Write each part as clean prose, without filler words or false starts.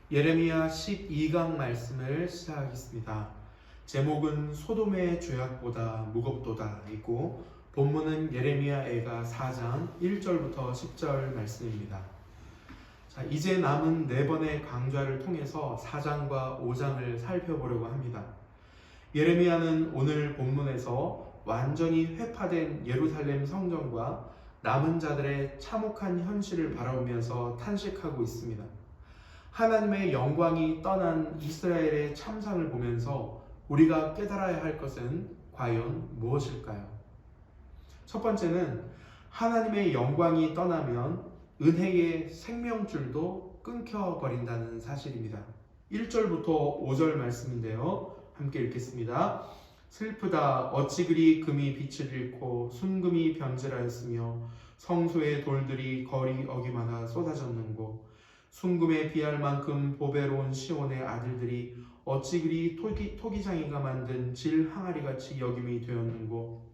예레미야 12강 말씀을 시작하겠습니다. 제목은 소돔의 죄악보다 무겁도다 이고 본문은 예레미야애가 4장 1절부터 10절 말씀입니다. 이제 남은 4번의 강좌를 통해서 4장과 5장을 살펴보려고 합니다. 예레미야는 오늘 본문에서 완전히 회파된 예루살렘 성전과 남은 자들의 참혹한 현실을 바라보면서 탄식하고 있습니다. 하나님의 영광이 떠난 이스라엘의 참상을 보면서 우리가 깨달아야 할 것은 과연 무엇일까요? 첫 번째는 하나님의 영광이 떠나면 은혜의 생명줄도 끊겨버린다는 사실입니다. 1절부터 5절 말씀인데요. 함께 읽겠습니다. 슬프다. 어찌 그리 금이 빛을 잃고 순금이 변질하였으며 성소의 돌들이 거리 어기마다 쏟아졌는고 순금에 비할 만큼 보배로운 시온의 아들들이 어찌 그리 토기장이가 만든 질 항아리같이 여김이 되었는고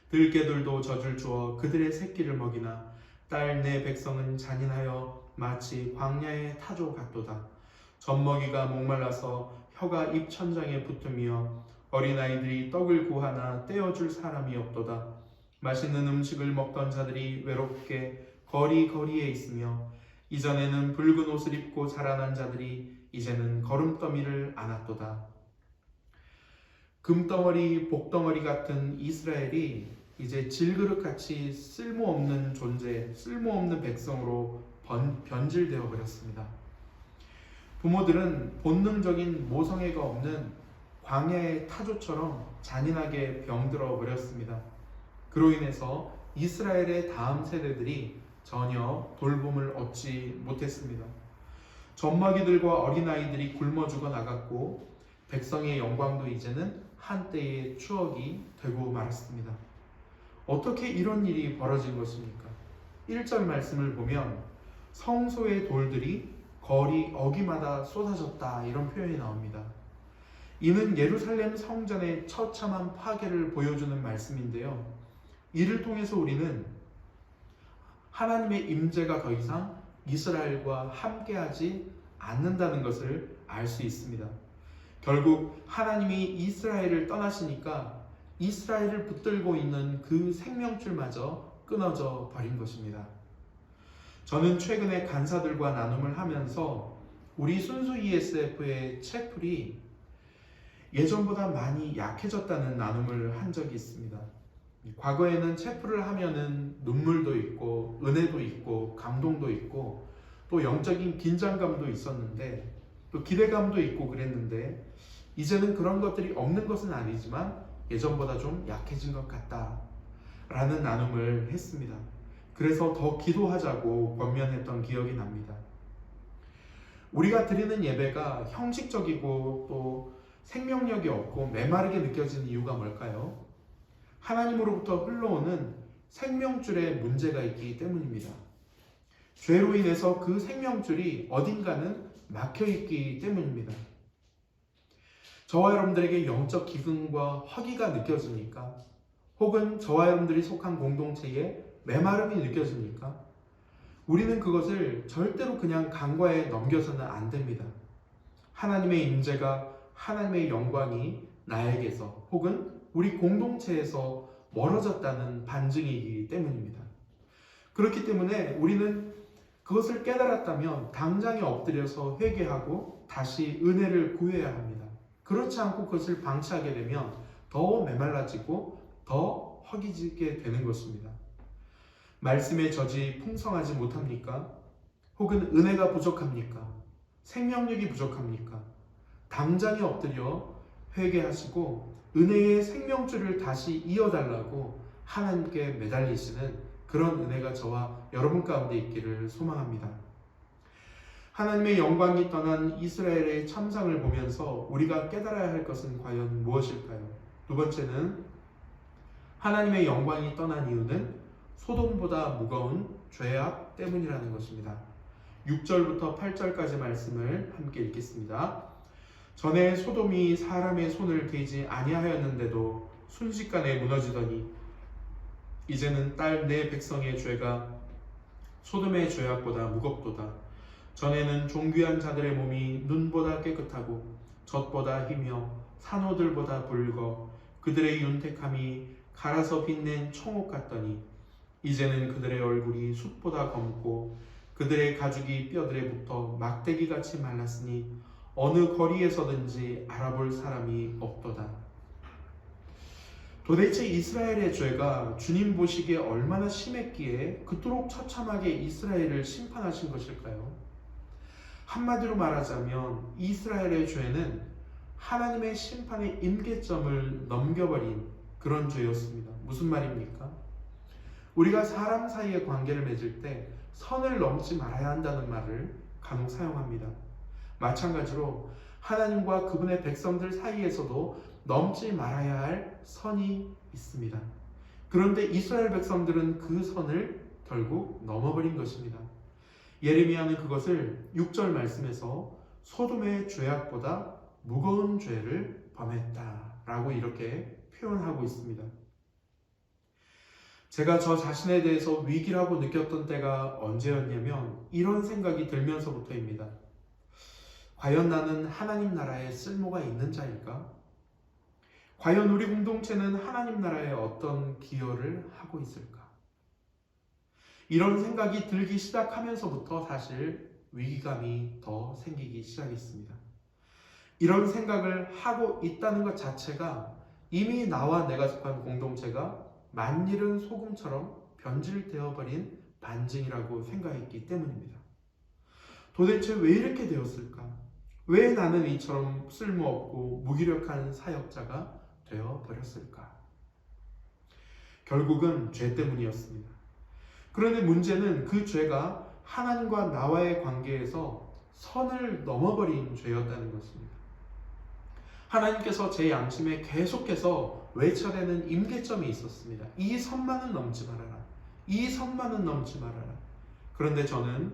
들깨들도 젖을 주어 그들의 새끼를 먹이나 딸 내 백성은 잔인하여 마치 광야의 타조 같도다. 젖먹이가 목말라서 혀가 입 천장에 붙으며 어린아이들이 떡을 구하나 떼어줄 사람이 없도다. 맛있는 음식을 먹던 자들이 외롭게 거리에 있으며 이전에는 붉은 옷을 입고 자라난 자들이 이제는 거름더미를 안았도다. 금덩어리, 복덩어리 같은 이스라엘이 이제 질그릇같이 쓸모없는 존재, 쓸모없는 백성으로 변질되어 버렸습니다. 부모들은 본능적인 모성애가 없는 광야의 타조처럼 잔인하게 병들어 버렸습니다. 그로 인해서 이스라엘의 다음 세대들이 전혀 돌봄을 얻지 못했습니다. 젖먹이들과 어린아이들이 굶어 죽어 나갔고 백성의 영광도 이제는 한때의 추억이 되고 말았습니다. 어떻게 이런 일이 벌어진 것입니까? 1절 말씀을 보면 성소의 돌들이 거리 어기마다 쏟아졌다 이런 표현이 나옵니다. 이는 예루살렘 성전의 처참한 파괴를 보여주는 말씀인데요. 이를 통해서 우리는 하나님의 임재가 더 이상 이스라엘과 함께하지 않는다는 것을 알 수 있습니다. 결국 하나님이 이스라엘을 떠나시니까 이스라엘을 붙들고 있는 그 생명줄마저 끊어져 버린 것입니다. 저는 최근에 간사들과 나눔을 하면서 우리 순수 ESF의 채플이 예전보다 많이 약해졌다는 나눔을 한 적이 있습니다. 과거에는 채플을 하면은 눈물도 있고 은혜도 있고 감동도 있고 또 영적인 긴장감도 있었는데 또 기대감도 있고 그랬는데 이제는 그런 것들이 없는 것은 아니지만 예전보다 좀 약해진 것 같다 라는 나눔을 했습니다. 그래서 더 기도하자고 권면했던 기억이 납니다. 우리가 드리는 예배가 형식적이고 또 생명력이 없고 메마르게 느껴지는 이유가 뭘까요? 하나님으로부터 흘러오는 생명줄에 문제가 있기 때문입니다. 죄로 인해서 그 생명줄이 어딘가는 막혀있기 때문입니다. 저와 여러분들에게 영적 기근과 허기가 느껴집니까? 혹은 저와 여러분들이 속한 공동체에 메마름이 느껴집니까? 우리는 그것을 절대로 그냥 간과해 넘겨서는 안 됩니다. 하나님의 임재가, 하나님의 영광이 나에게서 혹은 우리 공동체에서 멀어졌다는 반증이기 때문입니다. 그렇기 때문에 우리는 그것을 깨달았다면 당장에 엎드려서 회개하고 다시 은혜를 구해야 합니다. 그렇지 않고 그것을 방치하게 되면 더 메말라지고 더 허기지게 되는 것입니다. 말씀의 젖이 풍성하지 못합니까? 혹은 은혜가 부족합니까? 생명력이 부족합니까? 당장에 엎드려 회개하시고 은혜의 생명줄을 다시 이어달라고 하나님께 매달리시는 그런 은혜가 저와 여러분 가운데 있기를 소망합니다. 하나님의 영광이 떠난 이스라엘의 참상을 보면서 우리가 깨달아야 할 것은 과연 무엇일까요? 두 번째는 하나님의 영광이 떠난 이유는 소돔보다 무거운 죄악 때문이라는 것입니다. 6절부터 8절까지 말씀을 함께 읽겠습니다. 전에 소돔이 사람의 손을 대지 아니하였는데도 순식간에 무너지더니 이제는 딸 내 백성의 죄가 소돔의 죄악보다 무겁도다. 전에는 존귀한 자들의 몸이 눈보다 깨끗하고 젖보다 희며 산호들보다 붉어 그들의 윤택함이 갈아서 빛낸 청옥 같더니 이제는 그들의 얼굴이 숯보다 검고 그들의 가죽이 뼈들에 붙어 막대기같이 말랐으니 어느 거리에서든지 알아볼 사람이 없도다. 도대체 이스라엘의 죄가 주님 보시기에 얼마나 심했기에 그토록 처참하게 이스라엘을 심판하신 것일까요? 한마디로 말하자면 이스라엘의 죄는 하나님의 심판의 임계점을 넘겨버린 그런 죄였습니다. 무슨 말입니까? 우리가 사람 사이의 관계를 맺을 때 선을 넘지 말아야 한다는 말을 간혹 사용합니다. 마찬가지로 하나님과 그분의 백성들 사이에서도 넘지 말아야 할 선이 있습니다. 그런데 이스라엘 백성들은 그 선을 결국 넘어버린 것입니다. 예레미야는 그것을 6절 말씀에서 소돔의 죄악보다 무거운 죄를 범했다라고 이렇게 표현하고 있습니다. 제가 저 자신에 대해서 위기라고 느꼈던 때가 언제였냐면 이런 생각이 들면서부터입니다. 과연 나는 하나님 나라에 쓸모가 있는 자일까? 과연 우리 공동체는 하나님 나라에 어떤 기여를 하고 있을까? 이런 생각이 들기 시작하면서부터 사실 위기감이 더 생기기 시작했습니다. 이런 생각을 하고 있다는 것 자체가 이미 나와 내가 속한 공동체가 만일은 소금처럼 변질되어 버린 반증이라고 생각했기 때문입니다. 도대체 왜 이렇게 되었을까? 왜 나는 이처럼 쓸모없고 무기력한 사역자가 되어 버렸을까? 결국은 죄 때문이었습니다. 그런데 문제는 그 죄가 하나님과 나와의 관계에서 선을 넘어버린 죄였다는 것입니다. 하나님께서 제 양심에 계속해서 외쳐대는 임계점이 있었습니다. 이 선만은 넘지 말아라. 이 선만은 넘지 말아라. 그런데 저는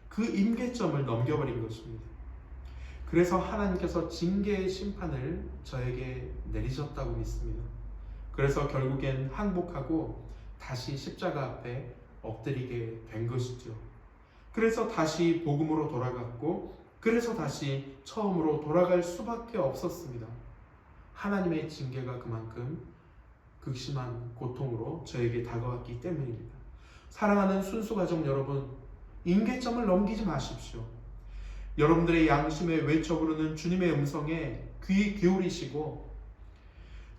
그 임계점을 넘겨버린 것입니다. 그래서 하나님께서 징계의 심판을 저에게 내리셨다고 믿습니다. 그래서 결국엔 항복하고 다시 십자가 앞에 엎드리게 된 것이죠. 그래서 다시 복음으로 돌아갔고 그래서 다시 처음으로 돌아갈 수밖에 없었습니다. 하나님의 징계가 그만큼 극심한 고통으로 저에게 다가왔기 때문입니다. 사랑하는 순수가족 여러분, 임계점을 넘기지 마십시오. 여러분들의 양심에 외쳐 부르는 주님의 음성에 귀 기울이시고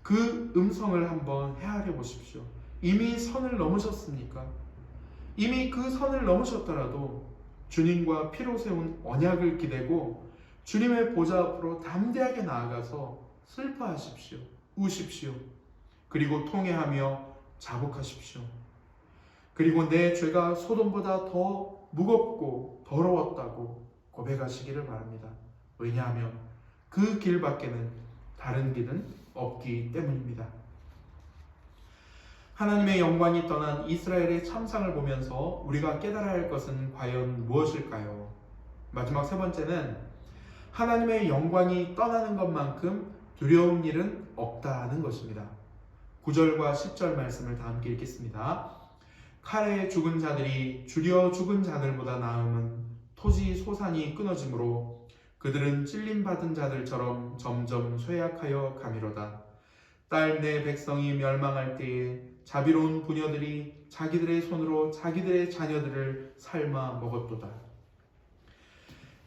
그 음성을 한번 헤아려 보십시오. 이미 선을 넘으셨습니까? 이미 그 선을 넘으셨더라도 주님과 피로 세운 언약을 기대고 주님의 보좌 앞으로 담대하게 나아가서 슬퍼하십시오. 우십시오. 그리고 통회하며 자복하십시오. 그리고 내 죄가 소돔보다 더 무겁고 더러웠다고 고백하시기를 바랍니다. 왜냐하면 그 길밖에는 다른 길은 없기 때문입니다. 하나님의 영광이 떠난 이스라엘의 참상을 보면서 우리가 깨달아야 할 것은 과연 무엇일까요? 마지막 세 번째는 하나님의 영광이 떠나는 것만큼 두려운 일은 없다는 것입니다. 9절과 10절 말씀을 다 함께 읽겠습니다. 칼에 죽은 자들이 줄여 죽은 자들보다 나음은 토지 소산이 끊어지므로 그들은 찔림받은 자들처럼 점점 쇠약하여 가미로다. 딸 내 백성이 멸망할 때에 자비로운 부녀들이 자기들의 손으로 자기들의 자녀들을 삶아 먹었도다.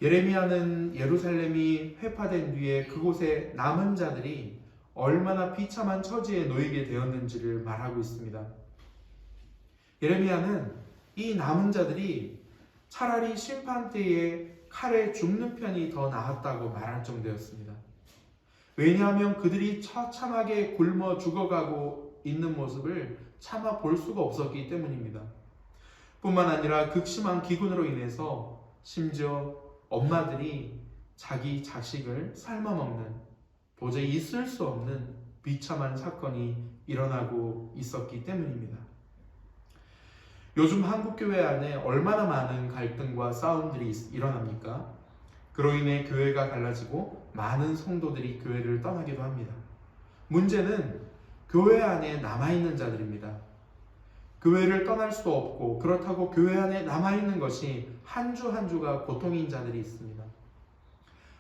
예레미야는 예루살렘이 회파된 뒤에 그곳에 남은 자들이 얼마나 비참한 처지에 놓이게 되었는지를 말하고 있습니다. 예레미야는 이 남은 자들이 차라리 심판 때에 칼에 죽는 편이 더 나았다고 말할 정도였습니다. 왜냐하면 그들이 처참하게 굶어 죽어가고 있는 모습을 차마 볼 수가 없었기 때문입니다. 뿐만 아니라 극심한 기근으로 인해서 심지어 엄마들이 자기 자식을 삶아먹는 도저히 있을 수 없는 비참한 사건이 일어나고 있었기 때문입니다. 요즘 한국교회 안에 얼마나 많은 갈등과 싸움들이 일어납니까? 그로 인해 교회가 갈라지고 많은 성도들이 교회를 떠나기도 합니다. 문제는 교회 안에 남아있는 자들입니다. 교회를 떠날 수도 없고 그렇다고 교회 안에 남아있는 것이 한 주 한 주가 고통인 자들이 있습니다.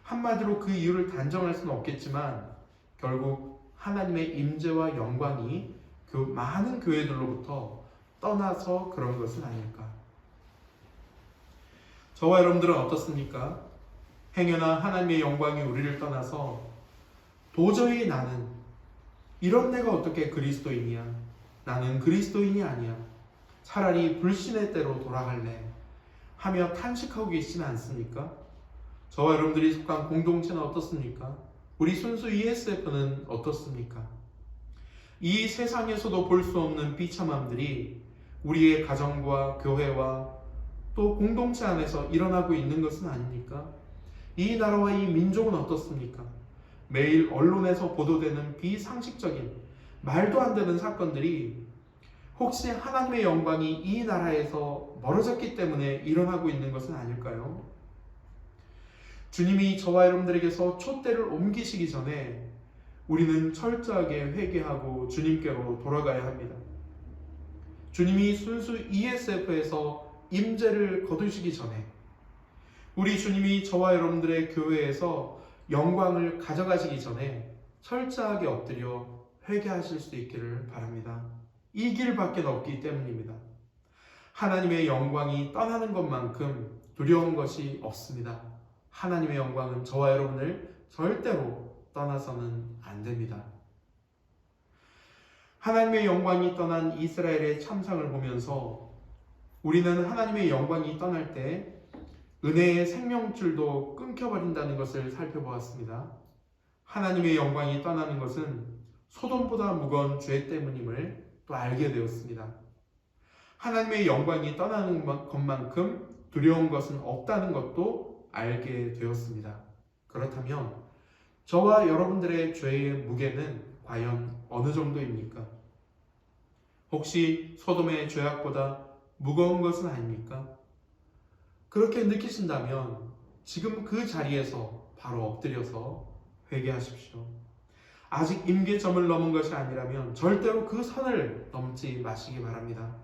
한마디로 그 이유를 단정할 수는 없겠지만 결국 하나님의 임재와 영광이 그 많은 교회들로부터 떠나서 그런 것은 아닐까. 저와 여러분들은 어떻습니까? 행여나 하나님의 영광이 우리를 떠나서 도저히 나는 이런 내가 어떻게 그리스도인이야? 나는 그리스도인이 아니야. 차라리 불신의 때로 돌아갈래. 하며 탄식하고 계시지는 않습니까? 저와 여러분들이 속한 공동체는 어떻습니까? 우리 순수 ESF는 어떻습니까? 이 세상에서도 볼 수 없는 비참함들이 우리의 가정과 교회와 또 공동체 안에서 일어나고 있는 것은 아닙니까? 이 나라와 이 민족은 어떻습니까? 매일 언론에서 보도되는 비상식적인 말도 안 되는 사건들이 혹시 하나님의 영광이 이 나라에서 멀어졌기 때문에 일어나고 있는 것은 아닐까요? 주님이 저와 여러분들에게서 촛대를 옮기시기 전에 우리는 철저하게 회개하고 주님께로 돌아가야 합니다. 주님이 순수 ESF에서 임재를 거두시기 전에 우리 주님이 저와 여러분들의 교회에서 영광을 가져가시기 전에 철저하게 엎드려 회개하실 수 있기를 바랍니다. 이 길밖에 없기 때문입니다. 하나님의 영광이 떠나는 것만큼 두려운 것이 없습니다. 하나님의 영광은 저와 여러분을 절대로 떠나서는 안 됩니다. 하나님의 영광이 떠난 이스라엘의 참상을 보면서 우리는 하나님의 영광이 떠날 때 은혜의 생명줄도 끊겨버린다는 것을 살펴보았습니다. 하나님의 영광이 떠나는 것은 소돔보다 무거운 죄 때문임을 또 알게 되었습니다. 하나님의 영광이 떠나는 것만큼 두려운 것은 없다는 것도 알게 되었습니다. 그렇다면 저와 여러분들의 죄의 무게는 과연 어느 정도입니까? 혹시 소돔의 죄악보다 무거운 것은 아닙니까? 그렇게 느끼신다면 지금 그 자리에서 바로 엎드려서 회개하십시오. 아직 임계점을 넘은 것이 아니라면 절대로 그 선을 넘지 마시기 바랍니다.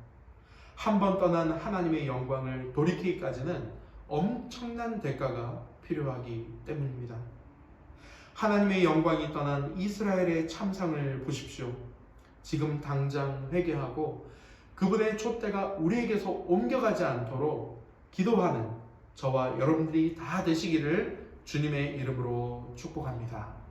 한 번 떠난 하나님의 영광을 돌이키기까지는 엄청난 대가가 필요하기 때문입니다. 하나님의 영광이 떠난 이스라엘의 참상을 보십시오. 지금 당장 회개하고 그분의 촛대가 우리에게서 옮겨가지 않도록 기도하는 저와 여러분들이 다 되시기를 주님의 이름으로 축복합니다.